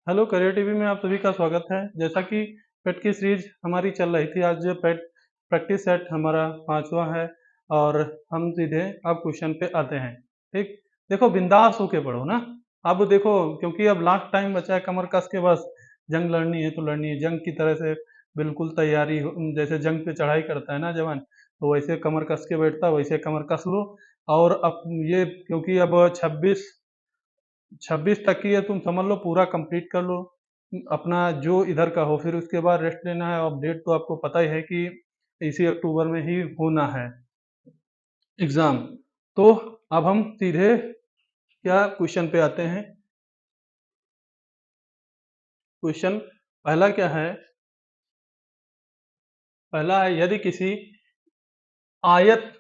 Hello career TV में आप सभी का स्वागत है। जैसा कि पेट की सीरीज हमारी चल रही थी, आज पेट प्रैक्टिस सेट हमारा 5वां है और हम सीधे अब क्वेश्चन पे आते हैं। ठीक, देखो बिंदास होके पढ़ो ना। अब देखो, क्योंकि अब लास्ट टाइम बचा है, कमर कस के बस जंग लड़नी है तो लड़नी है, जंग की तरह से बिल्कुल तैयारी जैसे जंग पे चढ़ाई करता है ना जवान, तो वैसे कमर कस के बैठता, वैसे कमर कस लो। और अब ये क्योंकि अब 26 तक की है, तुम समझ लो पूरा कंप्लीट कर लो अपना जो इधर का हो, फिर उसके बाद रेस्ट लेना है। अपडेट तो आपको पता ही है कि इसी अक्टूबर में ही होना है एग्जाम। तो अब हम सीधे क्या क्वेश्चन पे आते हैं। क्वेश्चन पहला क्या है? पहला है, यदि किसी आयत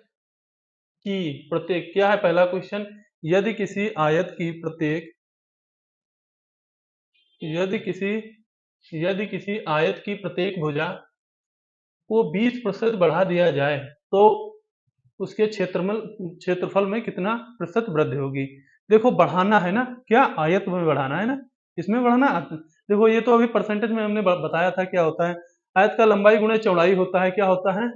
की प्रत्येक, क्या है पहला क्वेश्चन? यदि किसी आयत की प्रत्येक, यदि किसी यदि किसी आयत की प्रत्येक भुजा को 20% बढ़ा दिया जाए तो उसके क्षेत्रफल में कितना प्रतिशत वृद्धि होगी? देखो बढ़ाना है ना, क्या आयत में बढ़ाना है ना, इसमें बढ़ाना। देखो ये तो अभी परसेंटेज में हमने बताया था क्या होता है। आयत का लंबाई गुणे चौड़ाई होता है, क्या होता है?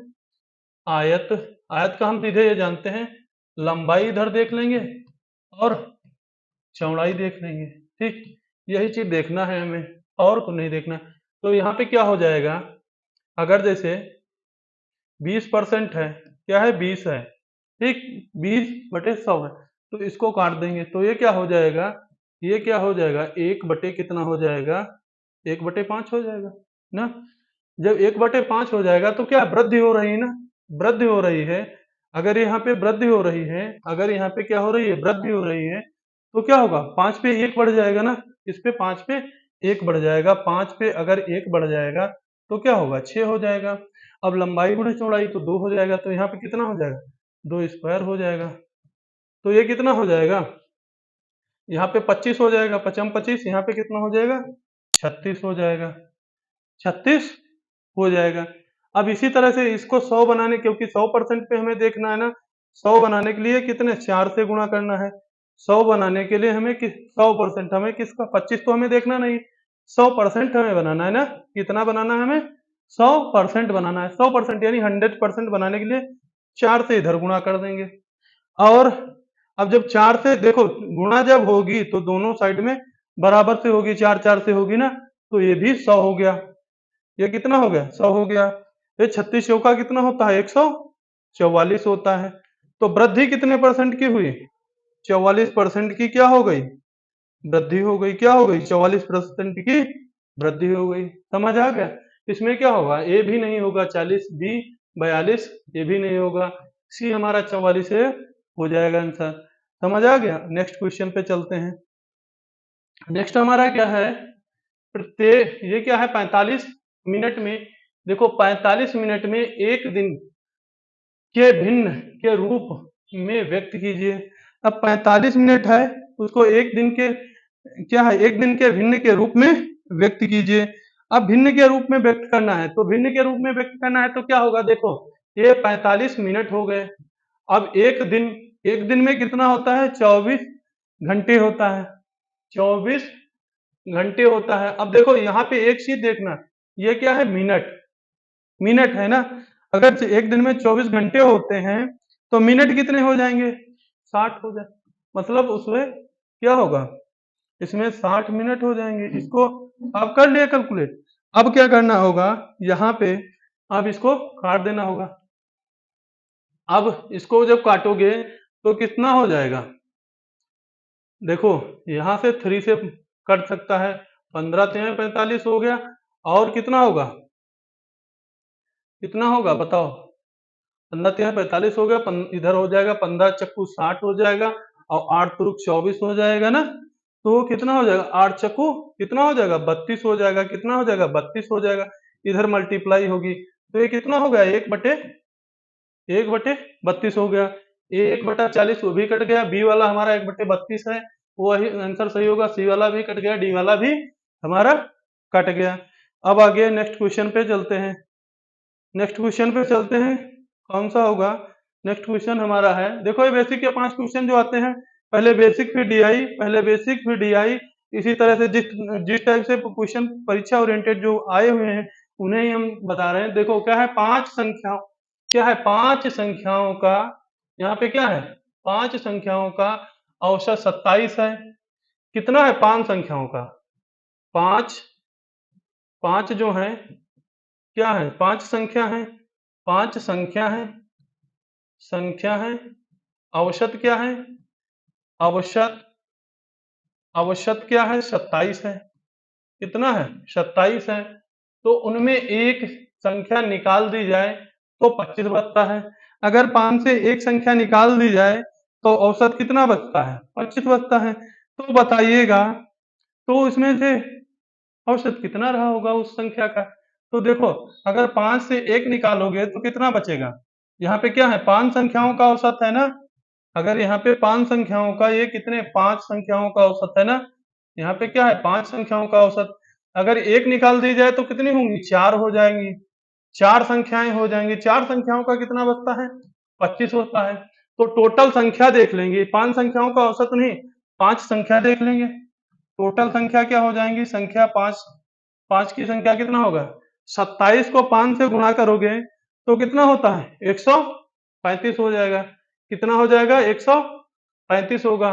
आयत आयत का हम सीधे ये जानते हैं, लंबाई इधर देख लेंगे और चौड़ाई देख लेंगे। ठीक, यही चीज देखना है हमें, और को नहीं देखना। तो यहाँ पे क्या हो जाएगा, अगर जैसे 20% है, क्या है 20 है, ठीक, 20/100 है, तो इसको काट देंगे तो ये क्या हो जाएगा, ये क्या हो जाएगा, 1/, कितना हो जाएगा, 1/5 हो जाएगा ना। जब 1/5 हो जाएगा तो क्या वृद्धि हो रही है ना, वृद्धि हो रही है। अगर यहाँ पे वृद्धि हो रही है, अगर यहाँ पे क्या हो रही है, वृद्धि हो रही है, तो क्या होगा, 5 पे 1 बढ़ जाएगा ना, इस पे 5 पे 1 बढ़ जाएगा, 5 पे अगर 1 बढ़ जाएगा तो क्या होगा, 6 हो जाएगा। अब लंबाई गुणे चौड़ाई तो 2 हो जाएगा, तो यहाँ पे कितना हो जाएगा, 2 स्क्वायर हो जाएगा। तो ये कितना हो जाएगा, यहाँ पे 25 हो जाएगा, 25, यहाँ पे कितना हो जाएगा, 36 हो जाएगा, 36 हो जाएगा। अब इसी तरह से इसको 100 बनाने, क्योंकि 100% पे हमें देखना है ना, 100 बनाने के लिए कितने, 4 से गुणा करना है। 100 बनाने के लिए हमें 100% हमें किसका, 25 तो हमें देखना नहीं, 100% हमें बनाना है ना। कितना बनाना है हमें, 100% बनाना है। 100% यानी 100% बनाने के लिए 4 से इधर गुणा कर देंगे। और अब जब 4 से देखो गुणा जब होगी तो दोनों साइड में बराबर से होगी, 4 4 से होगी ना, तो ये भी 100 हो गया। ये कितना हो गया, 100 हो गया। ये 36 चौका कितना होता है, 144 होता है। तो वृद्धि कितने परसेंट की हुई, 44% की क्या हो गई, वृद्धि हो गई। क्या हो गई, 44% की वृद्धि हो गई। समझ आ गया? इसमें क्या होगा, ए भी नहीं होगा, 40, बी 42, ये भी नहीं होगा, सी हमारा 44 से हो जाएगा आंसर। समझ आ गया? नेक्स्ट क्वेश्चन पे चलते हैं। नेक्स्ट हमारा क्या है, प्रत्येक, ये क्या है, 45 मिनट में, देखो 45 मिनट में एक दिन के भिन्न के रूप में व्यक्त कीजिए। अब 45 मिनट है, उसको एक दिन के, क्या है, एक दिन के भिन्न के रूप में व्यक्त कीजिए। अब भिन्न के रूप में व्यक्त करना है, तो भिन्न के रूप में व्यक्त करना है तो क्या होगा, देखो ये 45 मिनट हो गए। अब एक दिन में कितना होता है, 24 घंटे होता है, 24 घंटे होता है। अब देखो यहाँ पे एक चीज देखना, ये क्या है, मिनट, मिनट है ना। अगर एक दिन में 24 घंटे होते हैं तो मिनट कितने हो जाएंगे, 60 हो जाए, मतलब उसमें क्या होगा, इसमें 60 मिनट हो जाएंगे। इसको आप कर लिया कैलकुलेट। अब क्या करना होगा, यहाँ पे आप इसको काट देना होगा। अब इसको जब काटोगे तो कितना हो जाएगा, देखो यहाँ से 3 से कट सकता है, 15 3 45 हो गया, और कितना होगा, कितना होगा बताओ, 15 3 45 हो गया, इधर हो जाएगा 15 चक्कू 60 हो जाएगा, और 8 तुरुक 24 हो जाएगा ना। तो कितना हो जाएगा, 8 चक्कू कितना हो जाएगा, 32 हो जाएगा, कितना हो जाएगा, 32 हो जाएगा। इधर मल्टीप्लाई होगी तो ये कितना हो गया, 1/32 हो गया। 1/40 वो भी कट गया, बी वाला हमारा 1/32 है, वही आंसर सही होगा। सी वाला भी कट गया, डी वाला भी हमारा कट गया। अब आगे नेक्स्ट क्वेश्चन पे चलते हैं। नेक्स्ट क्वेश्चन पे चलते हैं, कौन सा होगा, नेक्स्ट क्वेश्चन हमारा है, देखो ये बेसिक के 5 क्वेश्चन जो आते हैं, पहले बेसिक फिर डीआई, पहले बेसिक फिर डीआई, इसी तरह से जिस जिस टाइप से क्वेश्चन परीक्षा ओरिएंटेड जो आए हुए हैं उन्हें ही हम बता रहे हैं। देखो क्या है, पांच संख्याओं का, यहाँ पे क्या है, पांच संख्याओं का औसत 27 है। कितना है पांच संख्याओं का, पांच, पांच जो है क्या है, पांच संख्या है, पांच संख्या है। औसत क्या है, औसत, औसत क्या है, 27 है। कितना है, 27 है। तो उनमें एक संख्या निकाल दी जाए तो 25 बचता है। अगर 5 से एक संख्या निकाल दी जाए तो औसत कितना बचता है, 25 बचता है। तो बताइएगा, तो इसमें से औसत कितना रहा होगा उस संख्या का। तो देखो, अगर 5 से एक निकालोगे तो कितना बचेगा, यहाँ पे क्या है, पांच संख्याओं का औसत है ना। अगर यहाँ पे पांच संख्याओं का, ये कितने, पांच संख्याओं का औसत है ना। यहाँ पे क्या है, पांच संख्याओं का औसत। अगर एक निकाल दी जाए तो कितनी होंगी, चार हो जाएंगी, चार संख्याएं हो जाएंगी। चार संख्याओं का कितना बचता है, 25 होता है। तो टोटल संख्या देख लेंगे, पांच संख्याओं का औसत नहीं, पांच संख्या देख लेंगे। टोटल संख्या क्या हो जाएंगी, संख्या पांच, पांच की संख्या कितना होगा, 27 को 5 से गुणा करोगे तो कितना होता है, 135 हो जाएगा। कितना हो जाएगा, 135 होगा।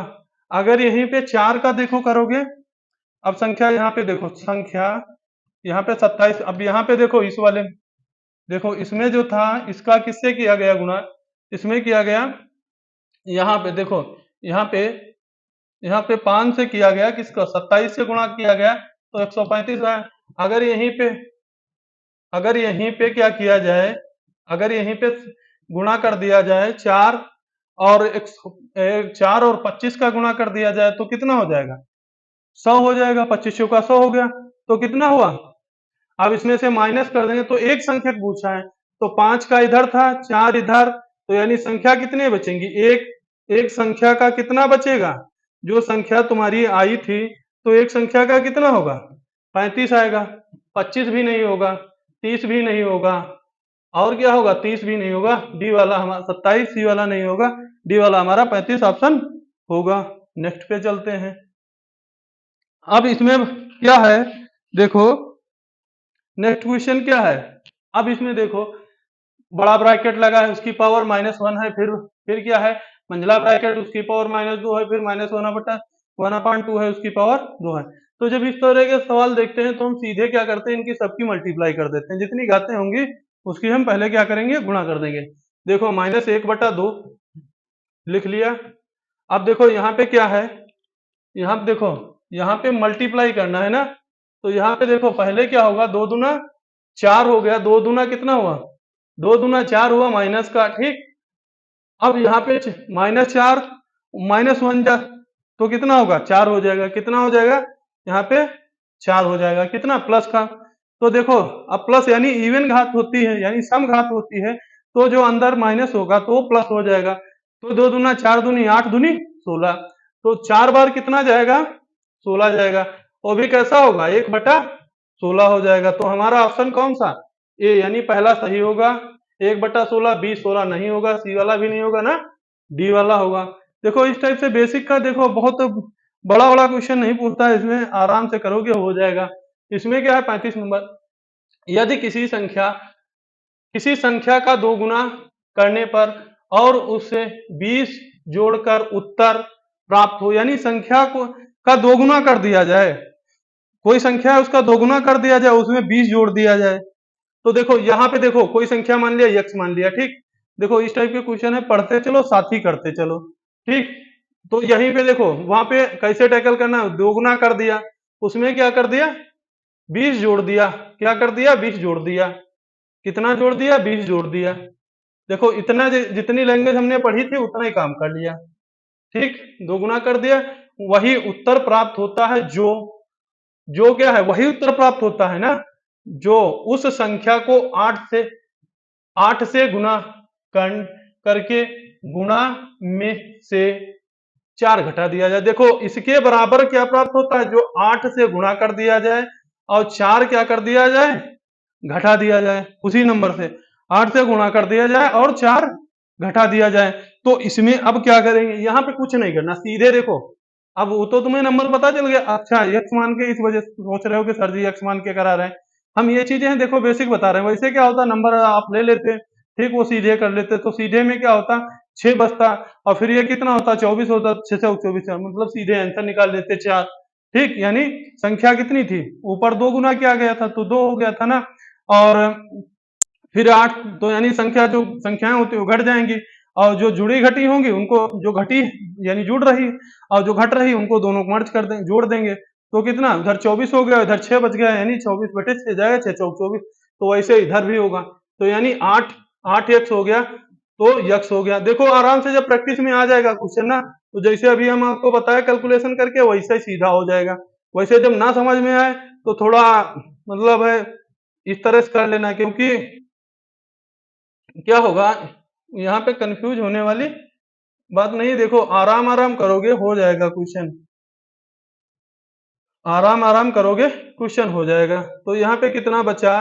अगर यहीं पे चार का देखो करोगे, अब संख्या यहाँ पे देखो, संख्या यहाँ पे 27, अब यहाँ पे देखो इस वाले, देखो इसमें जो था इसका किससे किया गया गुणा, इसमें किया गया, यहाँ पे देखो, यहाँ पे, यहाँ पे 5 से किया गया, किसका, 27 से गुणा किया गया तो 135 आया। अगर यहीं पे, अगर यहीं पे क्या किया जाए, अगर यहीं पे गुणा कर दिया जाए, चार और चार और 25 का गुणा कर दिया जाए तो कितना हो जाएगा, 100 हो जाएगा। 25 का 100 हो गया तो कितना हुआ। अब इसमें से माइनस कर देंगे तो एक संख्या पूछा है, तो 5 का इधर था, चार इधर, तो यानी संख्या कितनी बचेंगी, एक। एक संख्या का कितना बचेगा, जो संख्या तुम्हारी आई थी, तो एक संख्या का कितना होगा, 35 आएगा। 25 भी नहीं होगा, 30 भी नहीं होगा, और क्या होगा, 30 भी नहीं होगा। डी वाला हमारा 27, सी वाला नहीं होगा, डी वाला हमारा 35 ऑप्शन होगा। नेक्स्ट पे चलते हैं। अब इसमें क्या है, देखो नेक्स्ट क्वेश्चन क्या है। अब इसमें देखो, बड़ा ब्रैकेट लगा है, उसकी पावर -1 है, फिर क्या है, मंझला ब्रैकेट, उसकी पावर -2 है, फिर -1/2 है, उसकी पावर 2 है। तो जब इस तरह के सवाल देखते हैं तो हम सीधे क्या करते हैं, इनकी सबकी मल्टीप्लाई कर देते हैं, जितनी घातें होंगी उसकी हम पहले क्या करेंगे, गुणा कर देंगे। देखो -1/2 लिख लिया। अब देखो यहाँ पे क्या है, यहाँ पे देखो, यहाँ पे मल्टीप्लाई करना है ना, तो यहाँ पे देखो पहले क्या होगा, 2 दूना 4 हो गया, 2 दूना कितना हुआ, 2 दूना 4 हुआ माइनस का, ठीक। अब यहाँ पे -4 -1 जा तो कितना होगा, 4 हो जाएगा। कितना हो जाएगा, यहाँ पे 4 हो जाएगा, कितना, प्लस का। तो देखो, अब प्लस यानी इवन घात होती है, यानी सम घात होती है, तो जो अंदर माइनस होगा तो वो प्लस हो जाएगा। तो 2 दूना 4 दूनी 8 दूनी 16, तो 4 बार कितना जाएगा, 16 जाएगा। वो भी कैसा होगा, 1/16 हो जाएगा। तो हमारा ऑप्शन कौन सा, ए यानी पहला सही होगा। 1/16, बी 16 नहीं होगा, सी वाला भी नहीं होगा ना, डी वाला होगा। देखो इस टाइप से बेसिक का देखो, बहुत बड़ा बड़ा क्वेश्चन नहीं पूछता है, इसमें आराम से करोगे हो जाएगा। इसमें क्या है, 35 नंबर, यदि किसी संख्या का 2 गुना करने पर और उससे 20 जोड़कर उत्तर प्राप्त हो, यानी संख्या को का 2 गुना कर दिया जाए, कोई संख्या है उसका 2 गुना कर दिया जाए, उसमें 20 जोड़ दिया जाए। तो देखो यहाँ पे देखो, कोई संख्या मान लिया, यक्स मान लिया, ठीक। देखो इस टाइप के क्वेश्चन है, पढ़ते चलो साथ ही करते चलो, ठीक। तो यहीं पे देखो, वहां पे कैसे टैकल करना है, 2 गुना कर दिया, उसमें क्या कर दिया, 20 जोड़ दिया। क्या कर दिया, 20 जोड़ दिया। कितना जोड़ दिया, 20 जोड़ दिया। देखो इतना जितनी लैंग्वेज हमने पढ़ी थी उतना ही काम कर लिया, ठीक। 2 गुना कर दिया, वही उत्तर प्राप्त होता है, जो क्या है, वही उत्तर प्राप्त होता है ना, जो उस संख्या को 8 से गुना करके गुणा में से 4 घटा दिया जाए। देखो इसके बराबर क्या प्राप्त होता है, जो 8 से गुणा कर दिया जाए और 4 क्या कर दिया जाए, घटा दिया जाए। उसी नंबर से 8 से गुणा कर दिया जाए और 4 घटा दिया जाए। तो इसमें अब क्या करेंगे, यहाँ पे कुछ नहीं करना, सीधे देखो अब वो तो तुम्हें नंबर पता चल गया। अच्छा, एक्स मान के इस वजह से सोच रहे हो कि सर जी एक्स मान के करा रहे हैं। हम ये चीजें हैं देखो बेसिक बता रहे हैं। वैसे क्या होता, नंबर आप ले लेते, ठीक, वो सीधे कर लेते, तो सीधे में क्या होता, 6 बचता, और फिर ये कितना होता, 24 होता, 6 से 24, मतलब सीधे आंसर निकाल लेते 4। ठीक, यानी संख्या कितनी थी, ऊपर 2 गुना किया गया था तो 2 हो गया था ना। और फिर 8, तो यानी संख्या जो संख्याएं होती है वो घट जाएंगी, और जो जुड़ी घटी होंगी उनको, जो घटी यानी जुड़ रही, और जो घट रही उनको दोनों को मर्ज कर देंगे, जोड़ देंगे। तो कितना, उधर 24 हो गया, इधर 6 बच गया, यानी 24/6 जाएगा, 6 चौक 24। तो वैसे इधर भी होगा, तो यानी 8 एक्स हो गया, तो यक्स हो गया। देखो आराम से जब प्रैक्टिस में आ जाएगा क्वेश्चन ना, तो जैसे अभी हम आपको बताया कैलकुलेशन करके, वैसे ही सीधा हो जाएगा। वैसे जब ना समझ में आए तो थोड़ा मतलब है इस तरह से कर लेना, क्योंकि क्या होगा, यहाँ पे कंफ्यूज होने वाली बात नहीं है। देखो आराम आराम करोगे हो जाएगा क्वेश्चन, आराम आराम करोगे क्वेश्चन हो जाएगा। तो यहाँ पे कितना बचा,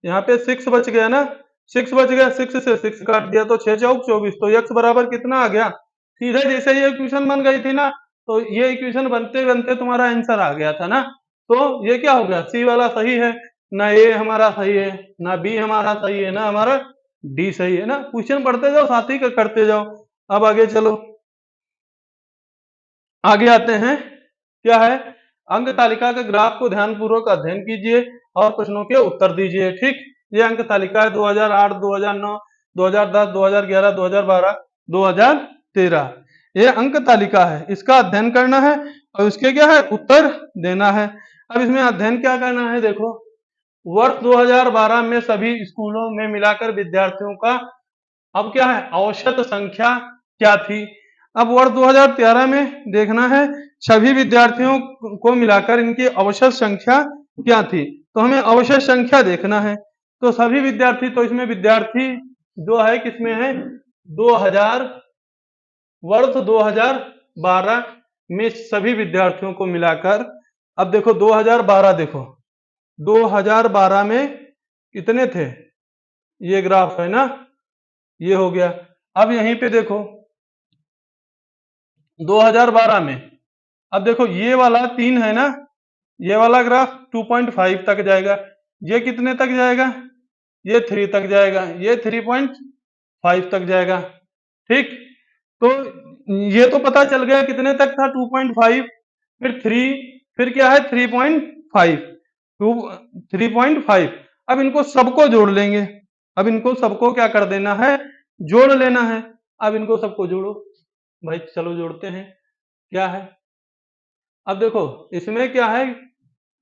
यहाँ पे 6 बच गया ना, 6 बच गया, 6 से 6 काट दिया तो 6 चौक 24, तो यक्स बराबर कितना आ गया, सीधे जैसे ये इक्वेशन बन गई थी ना, तो ये इक्वेशन बनते बनते तुम्हारा आंसर आ गया था ना। तो ये क्या हो गया, सी वाला सही है ना, ए हमारा सही है ना, बी हमारा सही है ना, हमारा डी सही है ना। क्वेश्चन पढ़ते जाओ, साथ ही करते जाओ। अब आगे चलो, आगे आते हैं, क्या है, अंक तालिका के ग्राफ को ध्यानपूर्वक अध्ययन कीजिए और प्रश्नों के उत्तर दीजिए। ठीक, ये अंक तालिका है 2008, 2009, 2010, 2011, 2012, 2013। ये अंक तालिका है, इसका अध्ययन करना है और इसके क्या है, उत्तर देना है। अब इसमें अध्ययन क्या करना है, देखो वर्ष 2012 में सभी स्कूलों में मिलाकर विद्यार्थियों का अब क्या है, औसत संख्या क्या थी। अब वर्ष 2013 में देखना है सभी विद्यार्थियों को मिलाकर इनकी औसत संख्या क्या थी। तो हमें औसत संख्या देखना है, तो सभी विद्यार्थी, तो इसमें विद्यार्थी जो है किसमें है, 2000, वर्ष 2012 में सभी विद्यार्थियों को मिलाकर। अब देखो 2012, देखो 2012 में कितने थे, ये ग्राफ है ना, ये हो गया। अब यहीं पे देखो 2012 में, अब देखो ये वाला 3 है ना, ये वाला ग्राफ 2.5 तक जाएगा, ये कितने तक जाएगा, ये 3 तक जाएगा, ये 3.5 तक जाएगा। ठीक, तो ये तो पता चल गया कितने तक था, 2.5, फिर 3, फिर क्या है 3.5, 3.5। अब इनको सबको जोड़ लेंगे, अब इनको सबको क्या कर देना है, जोड़ लेना है। अब इनको सबको जोड़ो भाई, चलो जोड़ते हैं, क्या है। अब देखो इसमें क्या है,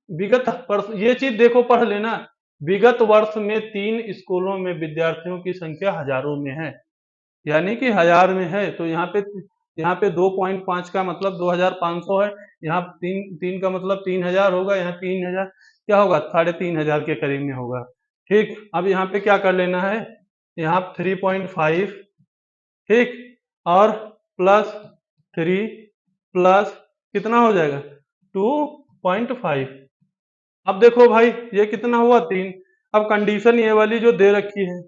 विगत वर्ष, ये चीज देखो पढ़ लेना, विगत वर्ष में 3 स्कूलों में विद्यार्थियों की संख्या हजारों में है, यानी कि 1000 में है। तो यहाँ पे 2.5 का मतलब 2500 है, यहाँ 3 का मतलब 3000 होगा, यहाँ 3000 क्या होगा, 3500 के करीब में होगा। ठीक, अब यहाँ पे क्या कर लेना है, यहाँ 3.5, ठीक, और +3 प्लस कितना हो जाएगा, 2.5। अब देखो भाई ये कितना हुआ, 3। अब कंडीशन ये वाली जो दे रखी है,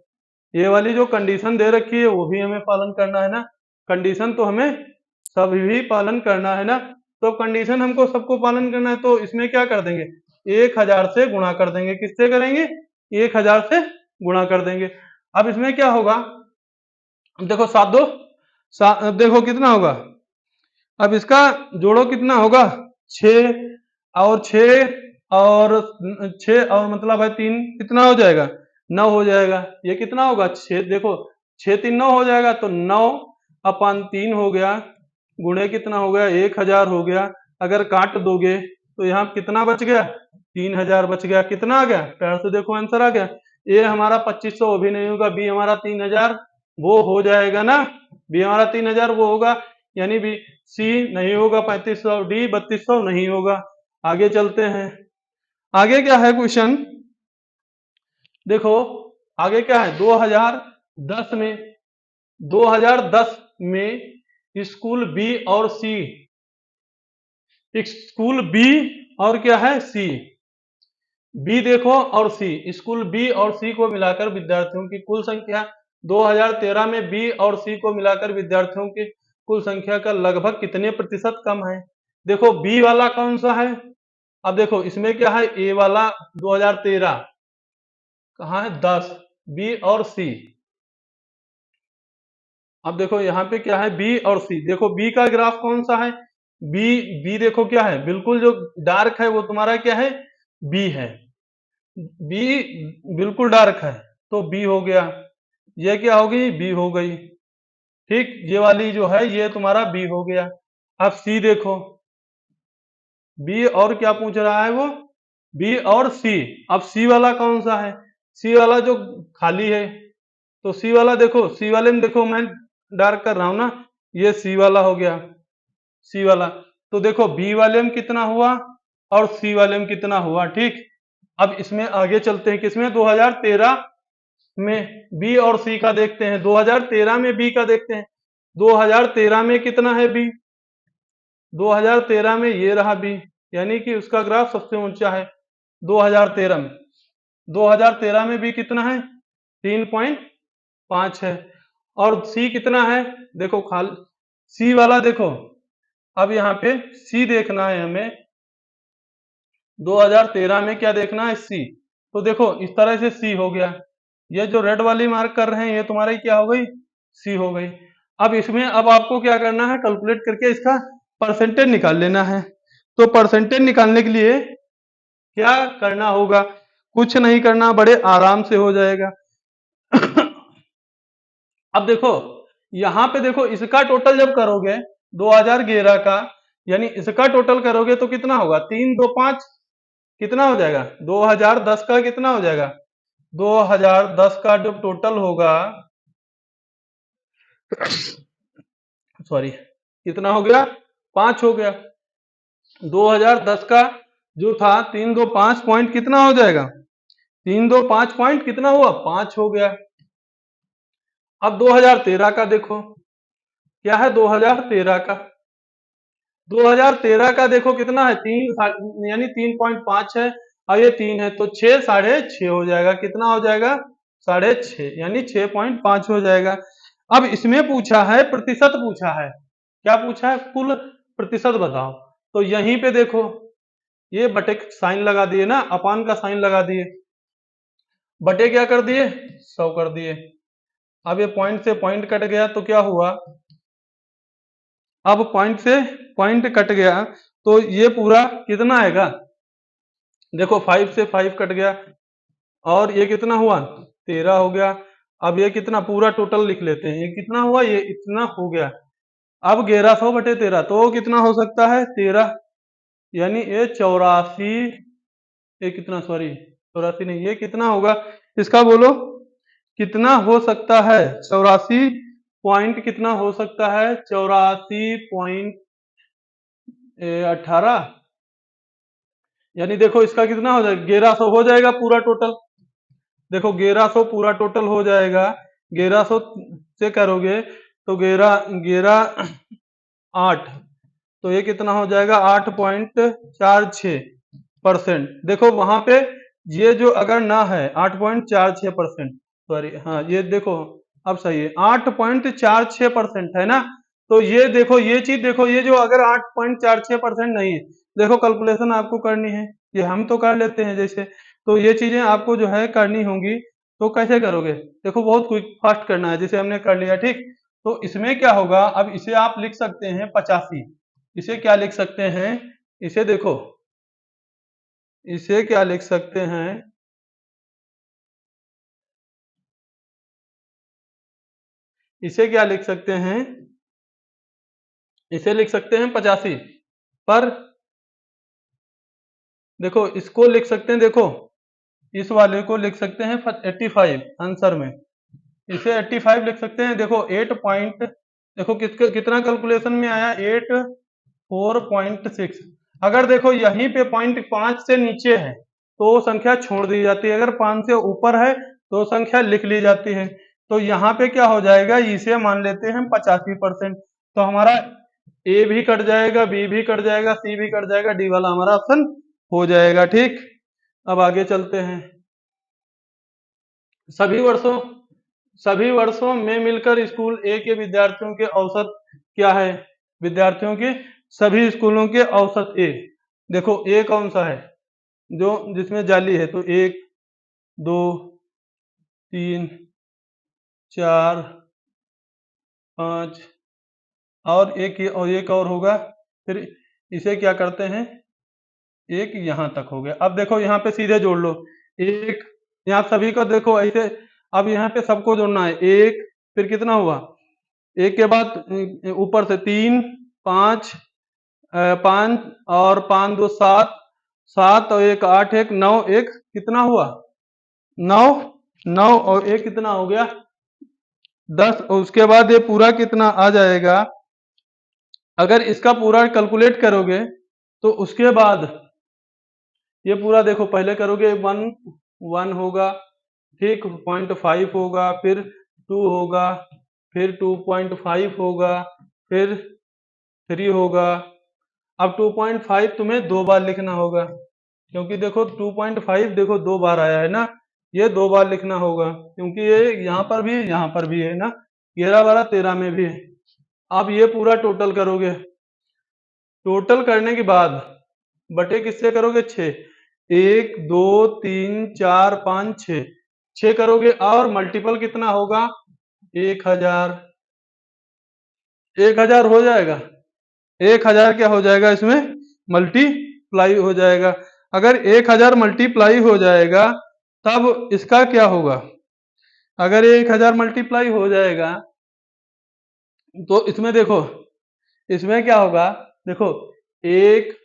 ये वाली जो कंडीशन दे रखी है वो भी हमें पालन करना है ना, कंडीशन तो हमें सभी भी पालन करना है ना। तो कंडीशन हमको सबको पालन करना है, तो इसमें क्या कर देंगे, 1000 से गुणा कर देंगे, किससे करेंगे, 1000 से गुणा कर देंगे। अब इसमें क्या होगा, अब देखो 7 2 अब देखो कितना होगा, अब इसका जोड़ो कितना होगा, 6 और 6 और 6 और मतलब है 3, कितना हो जाएगा, 9 हो जाएगा। ये कितना होगा, 6, देखो 6 3 9 हो जाएगा, तो 9/3 हो गया, गुणे कितना हो गया, 1000 हो गया। अगर काट दोगे तो यहाँ कितना बच गया, 3000 बच गया। कितना आ गया, प्यार से देखो आंसर आ गया। ए हमारा 2500 वो भी नहीं होगा, बी हमारा 3000 वो हो जाएगा ना, बी हमारा 3000 वो होगा, यानी बी, सी नहीं होगा 3500, डी 3200 नहीं होगा। आगे चलते हैं, आगे क्या है क्वेश्चन, देखो आगे क्या है, 2010 में, 2010 में स्कूल बी और सी, स्कूल बी और क्या है, सी, बी देखो और सी, स्कूल बी और सी को मिलाकर विद्यार्थियों की कुल संख्या 2013 में बी और सी को मिलाकर विद्यार्थियों की कुल संख्या का लगभग कितने प्रतिशत कम है। देखो बी वाला कौन सा है, अब देखो इसमें क्या है, ए वाला 2013 कहाँ है 10, बी और सी। अब देखो यहाँ पे क्या है, बी और सी, देखो बी का ग्राफ कौन सा है, बी, बी देखो क्या है, बिल्कुल जो डार्क है वो तुम्हारा क्या है, बी है, बी बिल्कुल डार्क है, तो बी हो गया, ये क्या हो गई, बी हो गई, ठीक, ये वाली जो है ये तुम्हारा बी हो गया। अब सी देखो, बी और क्या पूछ रहा है वो, बी और सी। अब सी वाला कौन सा है, सी वाला जो खाली है, तो सी वाला देखो, सी वाले में देखो मैं डार्क कर रहा हूं ना, ये सी वाला हो गया, सी वाला, तो देखो बी वाले में कितना हुआ और सी वाले में कितना हुआ, ठीक। अब इसमें आगे चलते हैं, किसमें, 2013 में बी और सी का देखते हैं, 2013 में बी का देखते हैं, 2013 में कितना है बी, 2013 में ये रहा बी, यानी कि उसका ग्राफ सबसे ऊंचा है 2013 में, 2013 में बी कितना है, 3.5 है, और सी कितना है, देखो खाल सी वाला देखो, अब यहाँ पे सी देखना है हमें, 2013 में क्या देखना है, सी, तो देखो इस तरह से सी हो गया, ये जो रेड वाली मार्क कर रहे हैं ये तुम्हारी क्या हो गई, सी हो गई। अब इसमें अब आपको क्या करना है, कैलकुलेट करके इसका परसेंटेज निकाल लेना है, तो परसेंटेज निकालने के लिए क्या करना होगा, कुछ नहीं करना, बड़े आराम से हो जाएगा। अब देखो यहां पे देखो, इसका टोटल जब करोगे 2011 का, यानी इसका टोटल करोगे तो कितना होगा, 3 2 5, कितना हो जाएगा, 2010 का कितना हो जाएगा, 2010 का जब टोटल होगा, सॉरी, कितना हो गया, 5 हो गया, 2010 का जो था 3 2 5 पॉइंट कितना हो जाएगा, 3 2 5 पॉइंट कितना हुआ, 5 हो गया। अब 2013 का देखो, क्या है 2013 का, 2013 का देखो कितना है, 3, यानी 3.5 है, और ये 3 है, तो 6 6.5 हो जाएगा, कितना हो जाएगा, 6.5, यानी 6.5 हो जाएगा। अब इसमें पूछा है प्रतिशत, पूछा है, क्या पूछा है, कुल प्रतिशत बताओ, तो यहीं पे देखो ये बटे साइन लगा दिए ना, अपान का साइन लगा दिए, बटे क्या कर दिए, 100 कर दिए। अब ये पॉइंट से पॉइंट कट गया तो क्या हुआ, अब पॉइंट से पॉइंट कट गया तो ये पूरा कितना आएगा, देखो 5 से 5 कट गया, और ये कितना हुआ, 13 हो गया। अब ये कितना, पूरा टोटल लिख लेते हैं, ये कितना हुआ, ये इतना हो गया। अब 1100 बटे 13 तो कितना हो सकता है, 13, यानी ये 84, ये कितना, सॉरी 84 नहीं, ये कितना होगा, इसका बोलो कितना हो सकता है, 84 पॉइंट कितना हो सकता है, 84.18, यानी देखो इसका कितना हो जाएगा, 1100 हो जाएगा पूरा टोटल, देखो 1100 पूरा टोटल हो जाएगा, 1100 से करोगे तो 11 8, तो ये कितना हो जाएगा, 8.46%। देखो वहां पे ये जो अगर ना है 8.46%, सॉरी हाँ ये देखो अब सही है, 8.46% है ना, तो ये देखो ये चीज देखो, ये जो अगर 8.46% नहीं है, देखो कैलकुलेशन आपको करनी है, ये हम तो कर लेते हैं जैसे, तो ये चीजें आपको जो है करनी होंगी, तो कैसे करोगे, देखो बहुत क्विक फास्ट करना है, जैसे हमने कर लिया, ठीक। तो इसमें क्या होगा, अब इसे आप लिख सकते हैं 85, इसे क्या लिख सकते हैं, इसे देखो, इसे क्या लिख सकते हैं, इसे क्या लिख सकते हैं, इसे लिख सकते हैं 85, पर देखो इसको लिख सकते हैं, देखो इस वाले को लिख सकते हैं 85 आंसर में, इसे 85 लिख सकते हैं, देखो 8 पॉइंट, देखो कितना कैलकुलेशन में आया, 4.6, अगर देखो यहीं पे पॉइंट 5 से नीचे है तो संख्या छोड़ दी जाती है, अगर 5 से ऊपर है तो संख्या लिख ली जाती है, तो यहाँ पे क्या हो जाएगा, इसे मान लेते हैं 85%, तो हमारा ए भी कट जाएगा, बी भी कट जाएगा, सी भी कट जाएगा, डी वाला हमारा ऑप्शन हो जाएगा, ठीक। अब आगे चलते हैं, सभी वर्षों सभी वर्षों में मिलकर स्कूल ए के विद्यार्थियों के औसत क्या है, विद्यार्थियों की सभी स्कूलों के औसत ए। देखो ए कौन सा है जो जिसमें जाली है, तो 1 2 3 4 5 और एक और होगा। फिर इसे क्या करते हैं, एक यहाँ तक हो गया। अब देखो यहाँ पे सीधे जोड़ लो, एक यहाँ सभी को देखो ऐसे। अब यहाँ पे सबको जोड़ना है, एक फिर कितना हुआ, एक के बाद ऊपर से 3 5 5 और 5 2 7 7 और एक 8 एक 9 एक कितना हुआ 9 9 और एक कितना हो गया 10। और उसके बाद ये पूरा कितना आ जाएगा, अगर इसका पूरा कैलकुलेट करोगे तो उसके बाद ये पूरा देखो, पहले करोगे 1 1 होगा, ठीक 0.5 होगा, फिर 2 होगा, फिर 2.5 होगा, फिर 3 होगा। अब 2.5 तुम्हें दो बार लिखना होगा, क्योंकि देखो 2.5 देखो दो बार आया है ना, ये दो बार लिखना होगा, क्योंकि ये यहाँ पर भी है यहाँ पर भी है ना, 11 12 13 में भी है। अब ये पूरा टोटल करोगे, टोटल करने के बाद बटे किससे करोगे 6, 1 2 3 4 5 6 6 करोगे और मल्टीपल कितना होगा 1000। 1000 हो जाएगा, 1000 क्या हो जाएगा इसमें मल्टीप्लाई हो जाएगा। अगर 1000 मल्टीप्लाई हो जाएगा तब इसका क्या होगा, अगर 1000 मल्टीप्लाई हो जाएगा तो इसमें देखो, इसमें क्या होगा, देखो एक,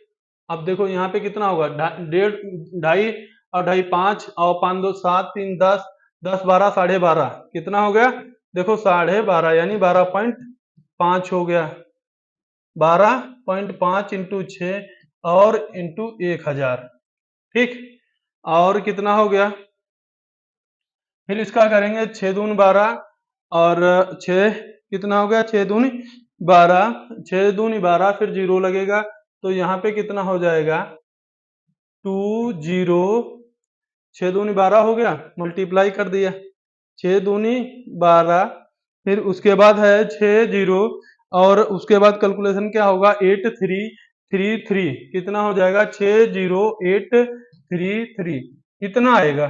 अब देखो यहाँ पे कितना होगा, डेढ़ ढाई और ढाई 5 और 5 2 7 3 10 10 12 12.5 कितना हो गया, देखो 12.5 यानी 12.5 हो गया, 12.5 इंटू 6 और इंटू 1000, ठीक। और कितना हो गया, फिर इसका करेंगे 6 दूनी 12 और 6 कितना हो गया 6 दूनी 12, 6 दूनी 12 फिर जीरो लगेगा, तो यहाँ पे कितना हो जाएगा 2 0, 6 दूनी 12 हो गया, मल्टीप्लाई कर दिया 6 दूनी 12, फिर उसके बाद है 6 0 और उसके बाद कैलकुलेशन क्या होगा 8 3 3 3 कितना हो जाएगा 6 0 8 3 3 इतना आएगा,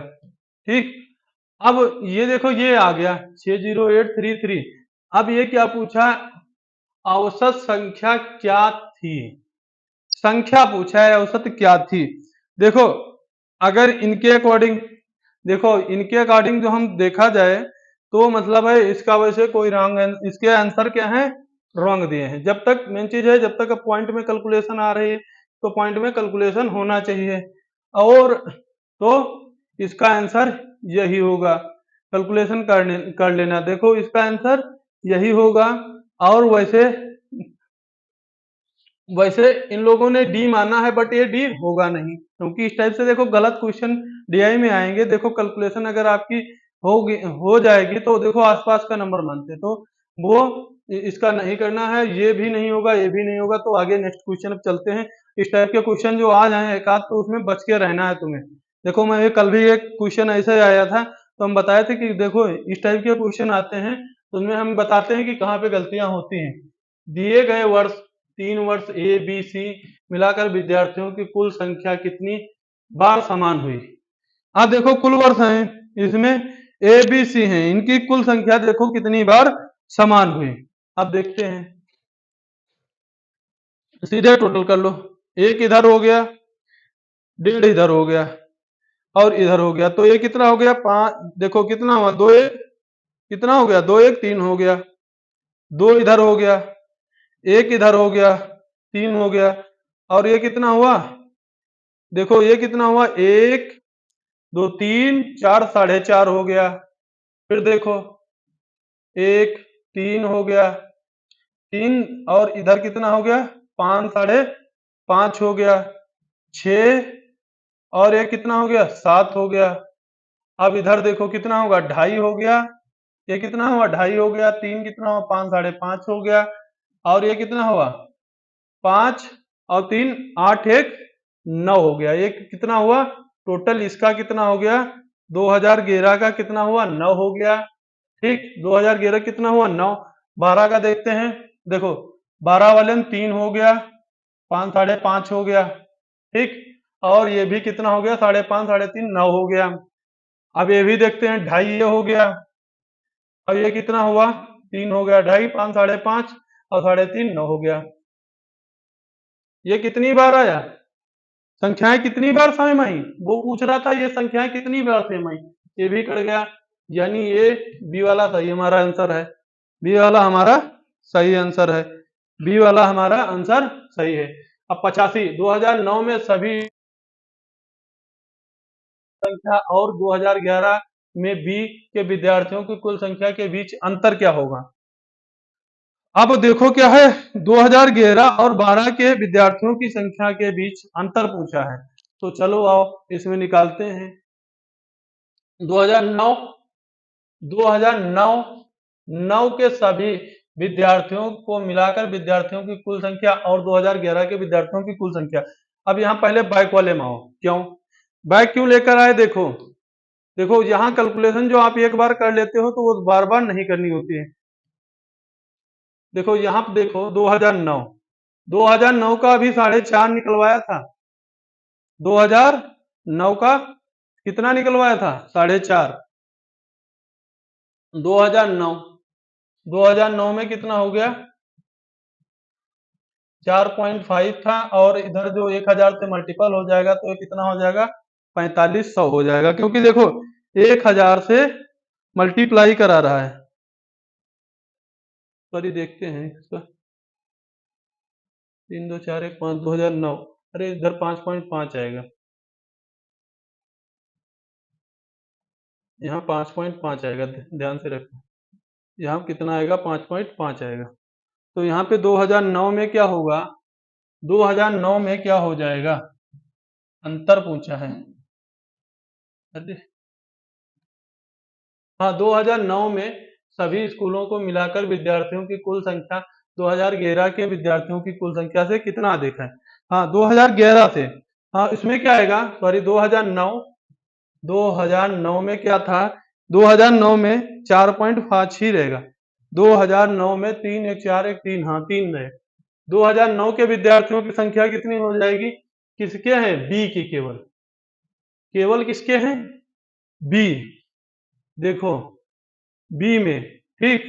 ठीक। अब ये देखो ये आ गया 60833। अब ये क्या पूछा, औसत संख्या क्या थी, संख्या पूछा है औसत क्या थी। देखो अगर इनके अकॉर्डिंग, देखो इनके अकॉर्डिंग जो हम देखा जाए तो मतलब है इसका वैसे कोई रॉन्ग, इसके आंसर क्या है रॉन्ग दिए हैं। जब तक मेन चीज है, जब तक पॉइंट में कैलकुलेशन आ रही है तो पॉइंट में कैलकुलेशन होना चाहिए, और तो इसका आंसर यही होगा, कैलकुलेशन कर लेना। देखो इसका आंसर यही होगा, और वैसे वैसे इन लोगों ने डी माना है बट ये डी होगा नहीं, क्योंकि इस टाइप से देखो गलत क्वेश्चन डीआई में आएंगे। देखो कैलकुलेशन अगर आपकी होगी हो जाएगी तो देखो आसपास का नंबर मानते, तो वो इसका नहीं करना है, ये भी नहीं होगा ये भी नहीं होगा। तो आगे नेक्स्ट क्वेश्चन अब चलते हैं। इस टाइप के क्वेश्चन जो आ जाए एक आध, तो उसमें बच के रहना है तुम्हें। देखो मैं कल भी एक क्वेश्चन ऐसे आया था, तो हम बताए थे कि देखो इस टाइप के क्वेश्चन आते हैं तो उनमें हम बताते हैं कि कहाँ पे गलतियां होती हैं। दिए गए वर्ष 3 वर्ष ए बी सी मिलाकर विद्यार्थियों की कुल संख्या कितनी बार समान हुई। अब देखो कुल वर्ष हैं इसमें ए बी सी हैं, इनकी कुल संख्या देखो कितनी बार समान हुई। अब देखते हैं, सीधे टोटल कर लो, एक इधर हो गया, डेढ़ इधर हो गया और इधर हो गया, तो ये कितना हो गया 5, देखो कितना हुआ 2 1 कितना हो गया 2 1 3 हो गया, 2 इधर हो गया, एक इधर हो गया 3 हो गया, और ये कितना हुआ, देखो ये कितना हुआ 1 2 3 4 4.5 हो गया। फिर देखो 1 3 हो गया, 3 और इधर कितना हो गया 5 5.5 हो गया, 6 और ये कितना हो गया 7 हो गया। अब इधर देखो कितना होगा 2.5 हो गया, ये कितना हुआ 2.5 हो गया, 3 कितना हुआ 5 5.5 हो गया, और ये कितना हुआ 5 और 3 8 1 9 हो गया। ये कितना हुआ टोटल, इसका कितना हो गया 2011 का कितना हुआ 9 हो गया, ठीक। 2011 कितना हुआ 9, 12 का देखते हैं, देखो 12 वाले में 3 हो गया, 5 साढ़े 5 हो गया, ठीक। और ये भी कितना हो गया, 5.5 साढ़े 3 9 हो गया। अब ये भी देखते हैं, 2.5 ये हो गया। अब ये कितना हुआ, 3 हो गया, 2.5 5 साढ़े 5 और 3.5 9 हो गया। ये कितनी बार आया, संख्याएं कितनी बार सेम आई, वो पूछ रहा था ये संख्याएं कितनी बार सेम आई। ये भी कट गया, यानी ये बी वाला सही हमारा आंसर है। बी वाला हमारा सही आंसर है। बी वाला हमारा आंसर सही है। अब 85, 2009 में सभी संख्या और 2011 में बी के विद्यार्थियों की कुल संख्या के बीच अंतर क्या होगा। अब देखो क्या है, 2011 और 12 के विद्यार्थियों की संख्या के बीच अंतर पूछा है, तो चलो आओ इसमें निकालते हैं। 2009 9 के सभी विद्यार्थियों को मिलाकर विद्यार्थियों की कुल संख्या और 2011 के विद्यार्थियों की कुल संख्या। अब यहाँ पहले बैक वाले में आओ, क्यों बैक क्यों लेकर आए, देखो देखो यहाँ कैलकुलेशन जो आप एक बार कर लेते हो तो वो बार बार नहीं करनी होती है। देखो यहाँ पे देखो 2009 का अभी 4.5 निकलवाया था। 2009 का कितना निकलवाया था, 4.5। 2009 में कितना हो गया, 4.5 था, और इधर जो 1000 से मल्टीपल हो जाएगा तो ये कितना हो जाएगा, 4500 हो जाएगा, क्योंकि देखो 1000 से मल्टीप्लाई करा रहा है। सॉरी देखते हैं इसका, 3 2 4 1 5 2009, अरे इधर 5.5 आएगा, यहाँ 5.5 आएगा, ध्यान से रखो, यहाँ कितना आएगा, 5.5 आएगा। तो यहाँ पे 2009 में क्या होगा, 2009 में क्या हो जाएगा, अंतर पूछा है। अरे हाँ, 2009 में सभी स्कूलों को मिलाकर विद्यार्थियों की कुल संख्या 2011 के विद्यार्थियों की कुल संख्या से कितना अधिक है। हाँ 2011 से, हाँ इसमें क्या आएगा, सॉरी 2009 में क्या था, 2009 में 4.5 ही रहेगा। 2009 में 3 1 4 1 3, हाँ 3 रहे। 2009 के विद्यार्थियों की संख्या कितनी हो जाएगी, किसके हैं, बी की, केवल केवल किसके हैं, बी, देखो बी में, ठीक,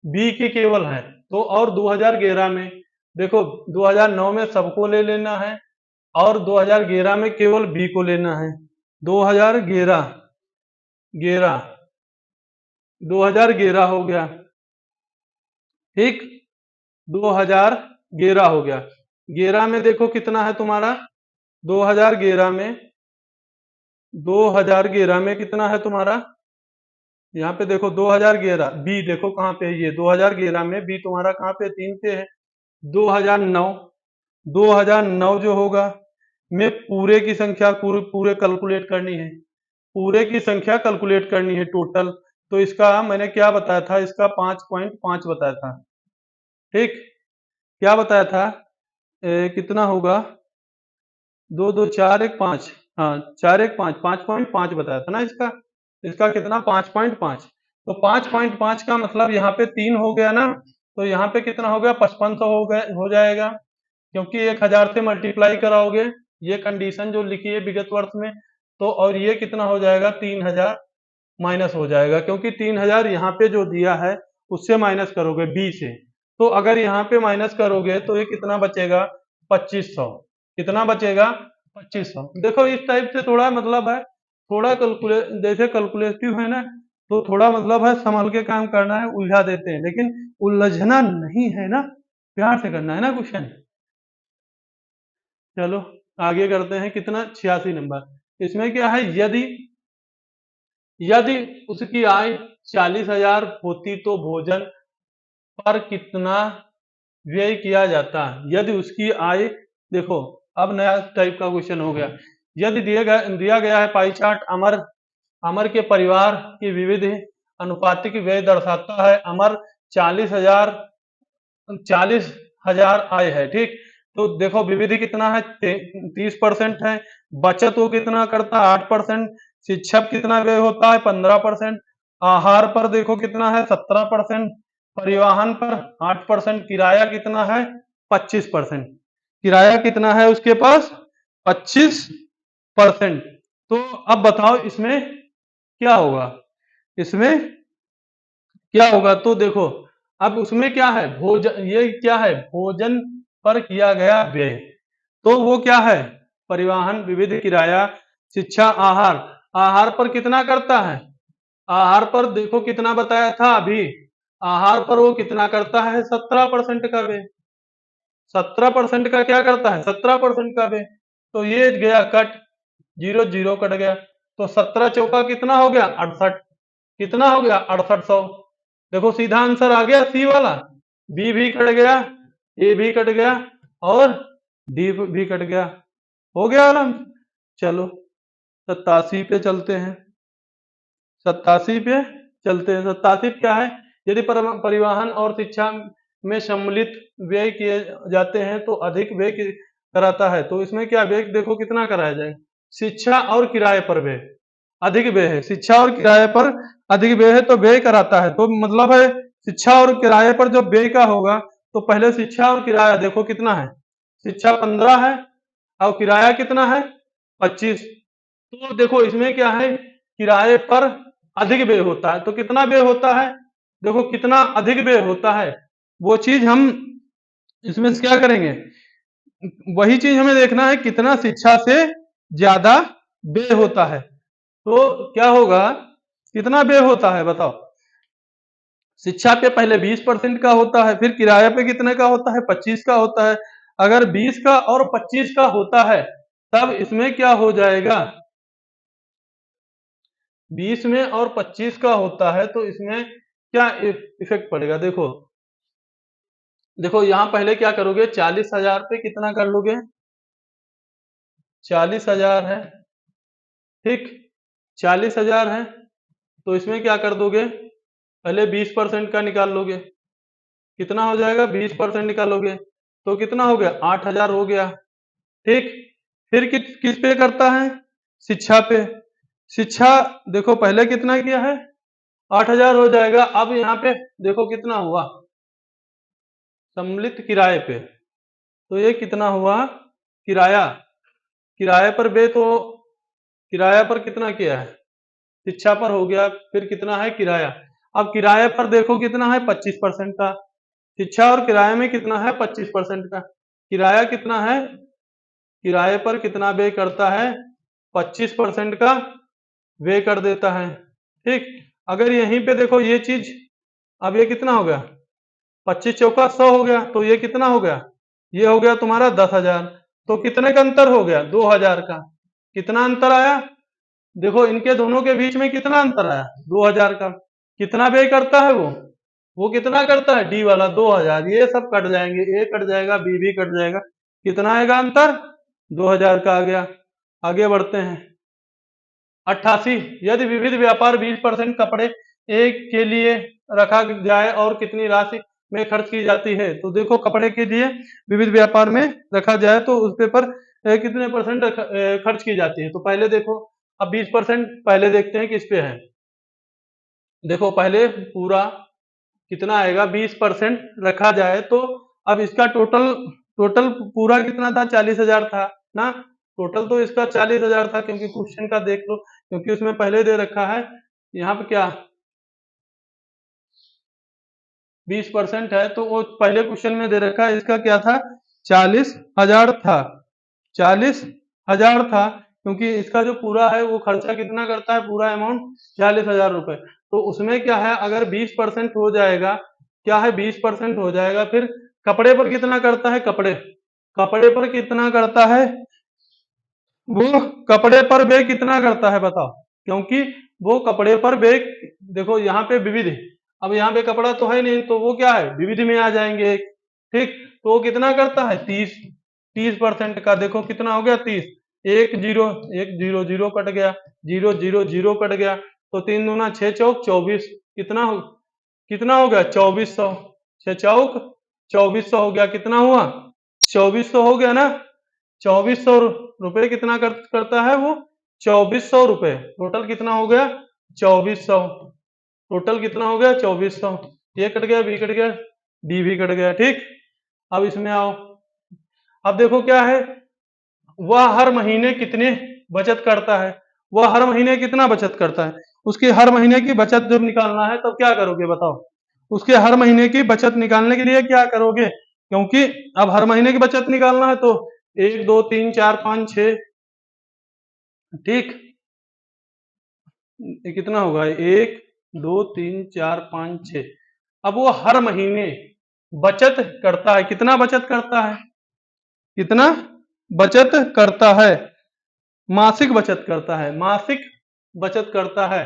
बी की केवल है। तो और 2011 में देखो 2009 में सबको ले लेना है और 2011 में केवल बी को लेना है। 2011 2011 हो गया, ठीक, 2011 हो गया। 11 में देखो कितना है तुम्हारा, 2011 में कितना है तुम्हारा, यहाँ पे देखो 2011 बी, देखो कहाँ पे है ये, 2011 में बी तुम्हारा कहाँ पे, 3 पे है। 2009 जो होगा में पूरे की संख्या पूरे कैलकुलेट करनी है, पूरे की संख्या कैलकुलेट करनी है टोटल। तो इसका मैंने क्या बताया था, इसका 5.5 बताया था, ठीक, क्या बताया था, कितना होगा, 2 2 4 1 5, हाँ 4 1 5, 5.5 बताया था ना इसका, इसका कितना 5.5। तो 5.5 का मतलब यहाँ पे 3 हो गया ना, तो यहाँ पे कितना हो गया, 5500 हो जाएगा, क्योंकि 1000 से मल्टीप्लाई कराओगे, ये कंडीशन जो लिखी है विगत वर्ष में, तो और ये कितना हो जाएगा, 3000 माइनस हो जाएगा, क्योंकि 3000 यहाँ पे जो दिया है उससे माइनस करोगे बी से, तो अगर यहाँ पे माइनस करोगे तो ये कितना बचेगा, 2500, कितना बचेगा, 2500। देखो इस टाइप से थोड़ा मतलब है, थोड़ा जैसे कैलकुलेटिव है ना, तो थोड़ा मतलब है संभल के काम करना है, उलझा देते हैं, लेकिन उलझना नहीं है ना, प्यार से करना है ना क्वेश्चन। चलो आगे करते हैं, कितना 86 नंबर, इसमें क्या है, यदि यदि उसकी आय 40,000 होती तो भोजन पर कितना व्यय किया जाता, यदि उसकी आय, देखो अब नया टाइप का क्वेश्चन हो गया, यदि दिया गया है पाई चार्ट, अमर के परिवार की विविध अनुपातिक व्यय दर्शाता है, अमर 40,000 आय है, ठीक, तो देखो विविधि कितना है, 30% है, बचत वो कितना करता है, 8%, शिक्षा कितना व्यय होता है, 15%, आहार पर देखो कितना है, 17%, परिवहन पर 8%, किराया कितना है, 25%, किराया कितना है उसके पास 25%। तो अब बताओ इसमें क्या होगा, इसमें क्या होगा? तो देखो अब उसमें क्या है, भोजन, ये क्या है, भोजन पर किया गया व्यय। तो वो क्या है, परिवहन, विविध किराया, शिक्षा, आहार। आहार पर कितना करता है, आहार पर देखो कितना बताया था अभी, आहार पर वो कितना करता है, 17% का व्यय। 17% का क्या करता है, 17% का व्यय। तो ये गया कट, जीरो जीरो कट गया, तो 17 चौका कितना हो गया, 68। कितना हो गया, 6800। देखो सीधा आंसर आ गया सी वाला, बी भी कट गया, ए भी कट गया और डी भी कट गया। हो गया आराम। चलो 87 पे चलते हैं, 87 पे चलते हैं। 87 क्या है, यदि परिवहन और शिक्षा में सम्मिलित व्यय किए जाते हैं तो अधिक व्यय कराता है। तो इसमें क्या व्यय देखो कितना कराया जाए, शिक्षा और किराए पर व्यय अधिक व्यय है, शिक्षा और किराए पर अधिक व्यय है तो व्यय कराता है। तो मतलब है शिक्षा और किराए पर जो व्यय का होगा, तो पहले शिक्षा और किराया देखो कितना है, शिक्षा 15 है और किराया कितना है 25। तो देखो इसमें क्या है, किराए पर अधिक व्यय होता है। तो कितना व्यय होता है, देखो कितना अधिक व्यय होता है, वो चीज हम इसमें से क्या करेंगे, वही चीज हमें देखना है कितना शिक्षा से ज्यादा व्यय होता है। तो क्या होगा, कितना व्यय होता है बताओ, शिक्षा पे पहले 20% का होता है, फिर किराया पे कितने का होता है, 25 का होता है। अगर 20 का और 25 का होता है तब इसमें क्या हो जाएगा, 20 में और 25 का होता है तो इसमें क्या इफेक्ट पड़ेगा। देखो देखो यहां पहले क्या करोगे, 40,000 पे कितना कर लोगे, 40,000 है, ठीक, 40,000 है। तो इसमें क्या कर दोगे, पहले 20% का निकाल लोगे, कितना हो जाएगा, 20% निकालोगे तो कितना हो गया, 8,000 हो गया, ठीक। फिर किस पे करता है, शिक्षा पे। शिक्षा देखो पहले कितना किया है, 8,000 हो जाएगा। अब यहाँ पे देखो कितना हुआ, सम्मिलित किराए पे, तो ये कितना हुआ, किराया, किराए पर बे तो किराया पर कितना किया है, शिक्षा पर हो गया, फिर कितना है किराया। अब किराए पर देखो कितना है 25% का, शिक्षा और किराए में कितना है 25% का, किराया कितना है, किराए पर कितना व्यय करता है, 25% का व्यय कर देता है, ठीक। अगर यहीं पे देखो ये चीज, अब ये कितना हो गया, 25 चौका 100 हो गया, तो ये कितना हो गया, ये हो गया तुम्हारा 10,000। तो कितने का अंतर हो गया, 2,000 का। कितना अंतर आया, देखो इनके दोनों के बीच में कितना अंतर आया, 2,000 का। कितना व्यय करता है वो कितना करता है, डी वाला 2,000। ये सब कट जाएंगे, ए कट जाएगा, बी भी कट जाएगा, कितना आएगा अंतर, 2,000 का आ गया। आगे बढ़ते हैं, 88, यदि विविध व्यापार 20% कपड़े एक के लिए रखा जाए और कितनी राशि में खर्च की जाती है। तो देखो कपड़े के लिए विविध व्यापार में रखा जाए तो उस पे पर कितने परसेंट खर्च की जाती है। तो पहले देखो, अब 20% पहले देखते हैं किस पे है। देखो पहले पूरा कितना आएगा, 20% रखा जाए तो अब इसका टोटल टोटल पूरा कितना था, 40,000 था ना। टोटल तो इसका 40,000 था, क्योंकि क्वेश्चन का देख लो, क्योंकि उसमें पहले दे रखा है यहाँ पे क्या 20% है, तो वो पहले क्वेश्चन में दे रखा है इसका क्या था, 40,000 था, 40,000 था। क्योंकि इसका जो पूरा है वो खर्चा कितना करता है, पूरा अमाउंट 40,000 रुपए। तो उसमें क्या है, अगर 20% हो जाएगा, क्या है 20% हो जाएगा, फिर कपड़े पर कितना करता है, कपड़े कपड़े पर कितना करता है, वो कपड़े पर व्यय कितना करता है बताओ, क्योंकि वो कपड़े पर व्यय, देखो यहाँ पे विविध, अब यहाँ पे कपड़ा तो है नहीं, तो वो क्या है विविध में आ जाएंगे, ठीक। तो वो कितना करता है, 30% का। देखो कितना हो गया, 30, एक जीरो जीरो कट गया, जीरो जीरो जीरो कट गया, तो 3 दूना 6 चौक 24, कितना हो गया 2400, 6 चौक 2400 हो गया, कितना हुआ 2400 हो गया ना। 2400 रुपए कितना करता है वो, 2400 रुपए। टोटल कितना हो गया 2400, टोटल कितना हो गया 2400। ये कट गया, बी कट गया, डी भी कट गया, ठीक। अब इसमें आओ, अब देखो क्या है, वह हर महीने कितने बचत करता है, वह हर महीने कितना बचत करता है, उसकी हर महीने की बचत जब निकालना है तब क्या करोगे बताओ, उसके हर महीने की बचत निकालने के लिए क्या करोगे, क्योंकि अब हर महीने की बचत निकालना है तो 1 2 3 4 5 6, ठीक, ये कितना होगा, 1 2 3 4 5 6। अब वो हर महीने बचत करता है, कितना बचत करता है, कितना बचत करता है, मासिक बचत करता है, मासिक बचत करता है,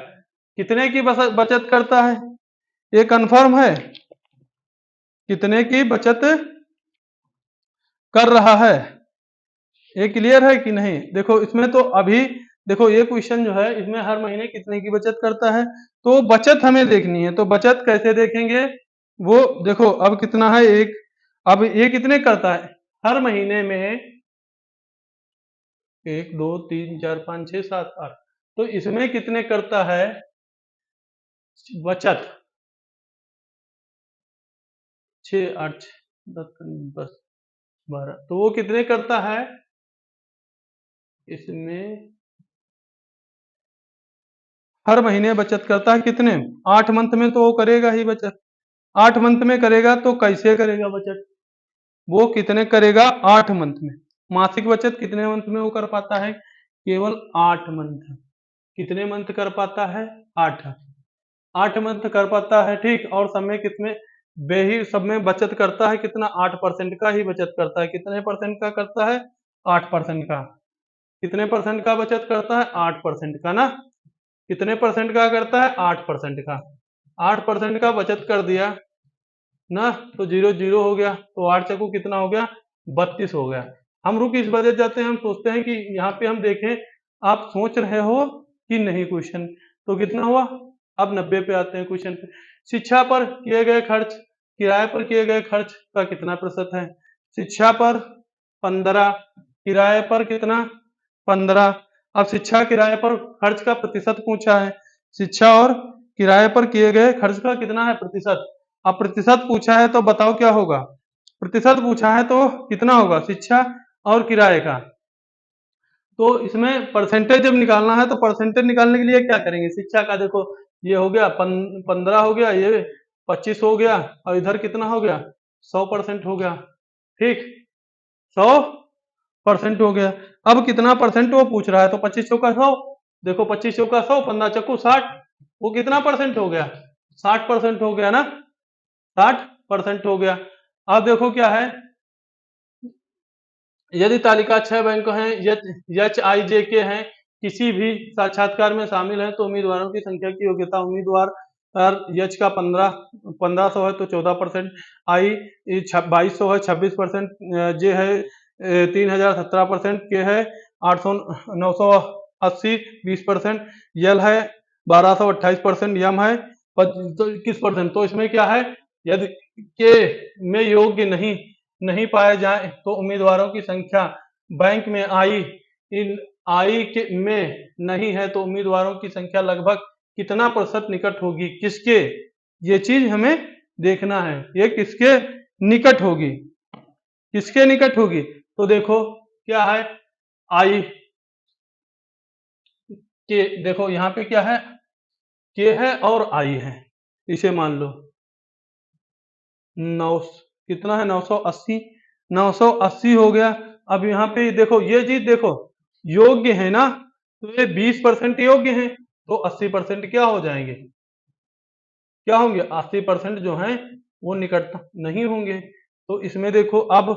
कितने की बचत करता है, ये कंफर्म है, कितने की बचत कर रहा है, ये क्लियर है कि नहीं। देखो इसमें तो अभी देखो ये क्वेश्चन जो है इसमें हर महीने कितने की बचत करता है, तो बचत हमें देखनी है, तो बचत कैसे देखेंगे, वो देखो अब कितना है, एक, अब ये कितने करता है हर महीने में, 1 2 3 4 5 6 7 8, तो इसमें कितने करता है बचत, 6 8 10 12, तो वो कितने करता है इसमें, हर महीने बचत करता है कितने, 8 मंथ में तो वो करेगा ही बचत, 8 मंथ में करेगा तो कैसे करेगा बचत, वो कितने करेगा 8 मंथ में, मासिक बचत कितने मंथ में वो कर पाता है, केवल 8 मंथ, कितने मंथ कर पाता है, 8, 8 मंथ कर पाता है, ठीक, और सब में कितने बेही सब में बचत करता है कितना, 8% का ही बचत करता है, कितने परसेंट का करता है, 8% का, कितने परसेंट का बचत करता है, 8% का ना, कितने परसेंट का करता है, 8% का, 8% का बचत कर दिया ना, तो 0 0 हो गया, तो 8 चक्कू कितना हो गया, 32 हो गया। हम रुक इस वजह जाते हैं, हम सोचते हैं कि यहाँ पे हम देखें आप सोच रहे हो कि नहीं क्वेश्चन, तो कितना हुआ, अब 90 पे आते हैं क्वेश्चन पे। शिक्षा पर किए गए खर्च, किराए पर किए गए खर्च का कितना प्रतिशत है, शिक्षा पर 15, किराए पर कितना 15, अब शिक्षा किराए पर खर्च का प्रतिशत पूछा है, शिक्षा और किराए पर किए गए खर्च का कितना है प्रतिशत, अब प्रतिशत पूछा है तो बताओ क्या होगा, प्रतिशत पूछा है तो कितना होगा शिक्षा और किराए का, तो इसमें परसेंटेज जब निकालना है तो परसेंटेज निकालने के लिए क्या करेंगे, शिक्षा का देखो ये हो गया 15 हो गया, ये 25 हो गया, और इधर कितना हो गया 100% हो गया, ठीक, 100% हो गया। अब कितना परसेंट वो पूछ रहा है, तो 25 चौका 100, देखो 25 चौका 100, 15 चक्कू 60, वो कितना परसेंट हो गया, 60% हो गया ना, 60% हो गया। अब देखो क्या है, यदि तालिका 6 बैंक हैं, एच आई जे के हैं, किसी भी साक्षात्कार में शामिल है तो उम्मीदवारों की संख्या की योग्यता, उम्मीदवार यच का 1500 है तो 14%, आई 2200 है 26%, जे है 3000 17%, के है 800 980 20%, यल है 1200 28%, यम है 21%, तो इसमें क्या है, यदि के में योग्य नहीं नहीं पाए जाए तो उम्मीदवारों की संख्या, बैंक में आई इन आई के में नहीं है तो उम्मीदवारों की संख्या लगभग कितना प्रतिशत निकट होगी, किसके, ये चीज हमें देखना है, ये किसके निकट होगी, किसके निकट होगी, तो देखो क्या है, आई के, देखो यहाँ पे क्या है, के है और आई है, इसे मान लो 9, कितना है 980, 980 हो गया। अब यहाँ पे देखो ये चीज देखो योग्य है ना, तो ये 20% योग्य है, तो 80% क्या हो जाएंगे, क्या होंगे, 80% जो है वो निकट नहीं होंगे, तो इसमें देखो अब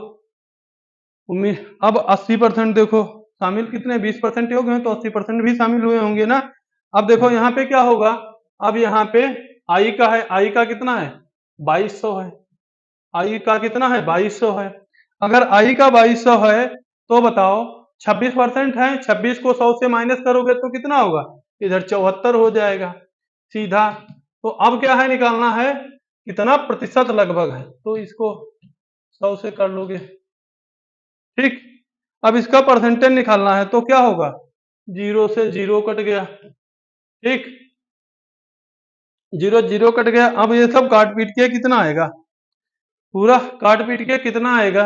उम्मीद, अब 80% देखो शामिल कितने 20% योग्य हैं तो 80% भी शामिल हुए होंगे ना। अब देखो यहाँ पे क्या होगा, अब यहाँ पे आई का है, आई का कितना है 2200 है, आई का कितना है 2200 है, अगर आई का 2200 है तो बताओ 26% है, 26 को 100 से माइनस करोगे तो कितना होगा, इधर 74 हो जाएगा सीधा, तो अब क्या है निकालना है कितना प्रतिशत लगभग है, तो इसको 100 से कर लोगे, ठीक, अब इसका परसेंटेज निकालना है तो क्या होगा, 0 से 0 कट गया, ठीक, 0 0 कट गया, अब ये सब काट पीट के कितना आएगा, पूरा काट पीट के कितना आएगा,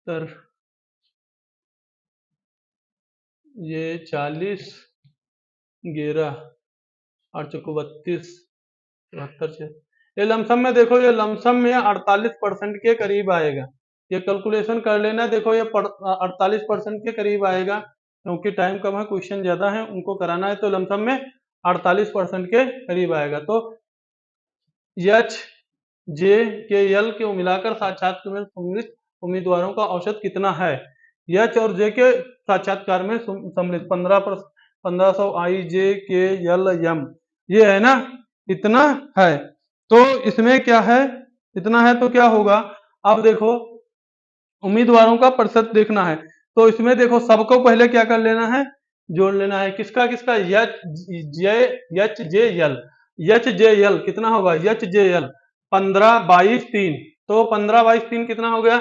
तर ये 40, 11, 8 चौको 32, 74 से ये लमसम में देखो, ये लमसम में 48% के करीब आएगा। ये कैलकुलेशन कर लेना, देखो ये 48% के करीब आएगा, क्योंकि टाइम कम है, क्वेश्चन ज्यादा है, उनको कराना है, तो लमसम में 48% के करीब आएगा। तो एच जे के एल को मिलाकर साक्षात्कार में सम्मिलित उम्मीदवारों का औसत कितना है? एच और जे के साक्षात्कार में सम्मिलित 1500 आई जे के एल एम, ये है ना, इतना है। तो इसमें क्या है, इतना है तो क्या होगा, अब देखो उम्मीदवारों का प्रतिशत देखना है, तो इसमें देखो सबको पहले क्या कर लेना है, जोड़ लेना है, किसका किसका, H J L, H J L कितना होगा, एच जे एल 15, 22, 3, तो 15, 22, 3 कितना हो गया,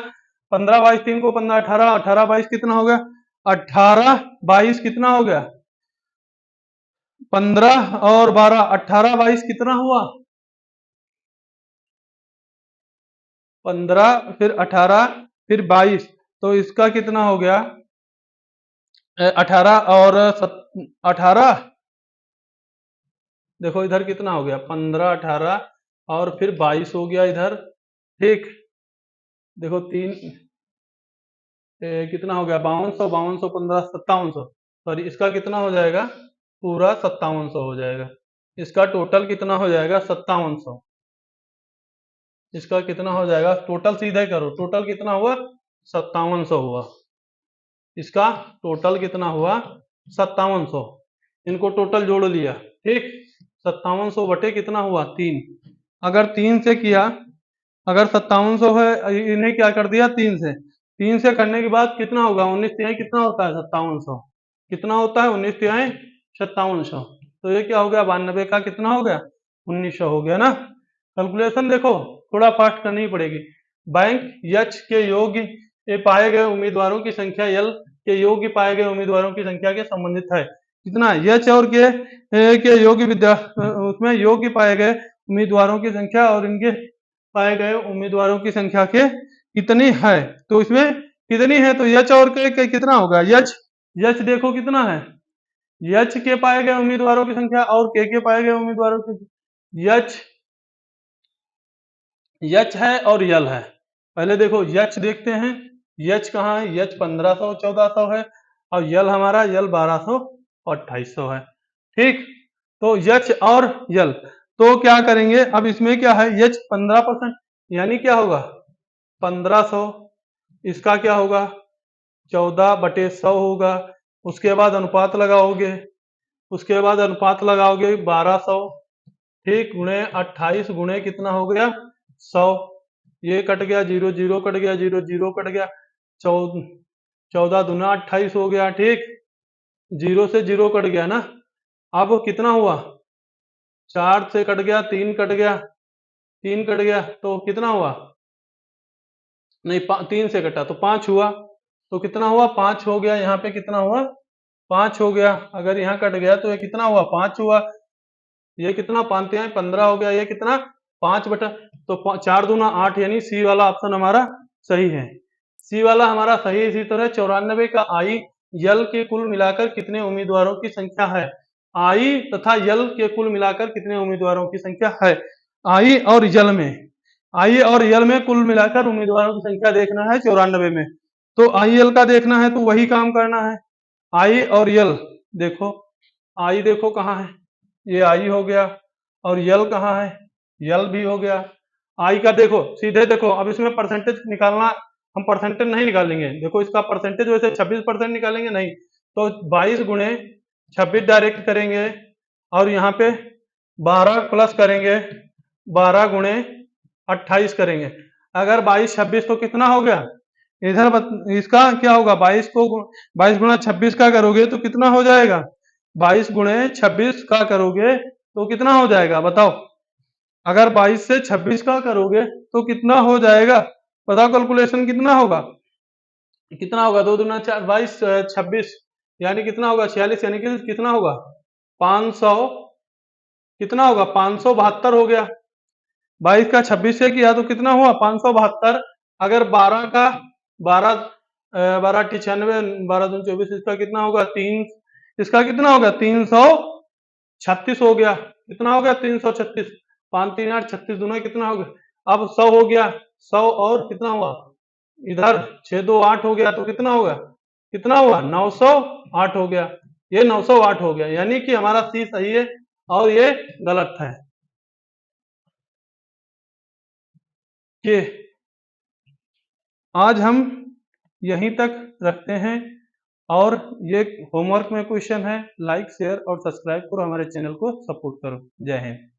15, 22, 3 को 15, 18, 18, 22 कितना हो गया, 18, 22 कितना हो गया, 15 और 12, 18, 22 कितना हुआ, 15 फिर 18 फिर 22, तो इसका कितना हो गया, 18 और 18, देखो इधर कितना हो गया, 15, 18 और फिर 22 हो गया इधर, ठीक, देखो तीन कितना हो गया, 5200, 5200, 15, 5700, सॉरी इसका कितना हो जाएगा, पूरा 5700 हो जाएगा, इसका टोटल कितना हो जाएगा, 5700, इसका कितना हो जाएगा, टोटल सीधे करो, टोटल कितना हुआ, 5700 हुआ, इसका टोटल कितना हुआ, 5700, इनको टोटल जोड़ लिया, ठीक, 5700 बटे कितना हुआ, 3, अगर 3 से किया, अगर 5700 है, इन्हें क्या कर दिया, 3 से, 3 से करने के बाद कितना होगा, 19 तिहाई कितना होता है, 5700, कितना होता है, 19 तिहाई 5700, तो ये क्या हो गया, 92 का कितना हो गया, 1900 हो गया ना। कैलकुलेशन देखो थोड़ा फास्ट करनी पड़ेगी। बैंक एच के योग्य पाए गए उम्मीदवारों की संख्या एल के योग्य पाए गए उम्मीदवारों की संख्या के संबंधित है, कितना, एच और के योग्य उसमें योग्य पाए गए उम्मीदवारों की संख्या और इनके पाए गए उम्मीदवारों की संख्या के कितनी है, तो इसमें कितनी है, तो एच और के कितना होगा, एच, एच देखो कितना है, एच के पाए गए उम्मीदवारों की संख्या और के पाए गए उम्मीदवारों की, एच, एच है और यल है, पहले देखो एच देखते हैं, एच कहाँ है, एच 1500, 1400 है, और यल हमारा यल 1200 और 2800 है, ठीक, तो एच और यल, तो क्या करेंगे, अब इसमें क्या है, एच 15%, यानी क्या होगा 1500, इसका क्या होगा 14/100 होगा, उसके बाद अनुपात लगाओगे, उसके बाद अनुपात लगाओगे 1200, ठीक, गुणे 28 गुणे कितना हो गया 100, ये कट गया, 0 0 कट गया, 0 0 कट गया, 14 दूना 28 हो गया, ठीक, 0 से 0 कट गया ना, अब कितना हुआ, 4 से कट गया, 3 कट गया, 3 कट गया, तो कितना हुआ, नहीं 3 से कटा तो 5 हुआ, तो कितना हुआ 5 हो गया, यहाँ पे कितना हुआ 5 हो गया, अगर यहाँ कट गया तो ये कितना हुआ 5 हुआ, ये कितना 5 है 15 हो गया, ये कितना 5 बटा, तो 4 दूना 8, यानी सी वाला ऑप्शन हमारा सही है, सी वाला हमारा सही। इसी तरह 94 का आई यल के कुल मिलाकर कितने उम्मीदवारों की संख्या है, आई तथा यल के कुल मिलाकर कितने उम्मीदवारों की संख्या है, आई और यल में, आई और यल में कुल मिलाकर उम्मीदवारों की संख्या देखना है 94 में, तो आई यल का देखना है तो वही काम करना है, आई और यल देखो, आई देखो कहाँ है, ये आई हो गया, और यल कहाँ है, यल भी हो गया, आई का देखो सीधे देखो, अब इसमें परसेंटेज निकालना, हम परसेंटेज नहीं निकालेंगे, देखो इसका परसेंटेज वैसे 26% निकालेंगे नहीं, तो 22 गुणे 26 डायरेक्ट करेंगे, और यहाँ पे 12 प्लस करेंगे, 12 गुणे 28 करेंगे, अगर 22 26 तो कितना हो गया, इधर इसका क्या होगा, 22 गुणा 26 का करोगे तो कितना हो जाएगा, 22 गुणे 26 का करोगे तो कितना हो जाएगा बताओ, अगर 22 से 26 का करोगे तो कितना हो जाएगा, बताओ कैलकुलेशन कितना होगा, कितना होगा, 2 दूना 4, 22 26, यानी कितना होगा 46, यानी कि कितना होगा 500, कितना होगा 572 हो गया, 22 का 26 से किया तो कितना हुआ 572, अगर 12 का 12 12 96, 12 दूनी 24, इसका कितना होगा 3, इसका कितना होगा 336 हो गया। कितना हो गया 336, 5 3 8 36 दूना कितना हो गया। अब 100 हो गया, 100 और कितना हुआ इधर 6 2 8 हो गया, तो कितना होगा, कितना हुआ 908 हो गया। ये 908 हो गया, यानी कि हमारा सी सही है और ये गलत है। कि आज हम यहीं तक रखते हैं, और ये होमवर्क में क्वेश्चन है, लाइक शेयर और सब्सक्राइब करो, हमारे चैनल को सपोर्ट करो। जय हिंद।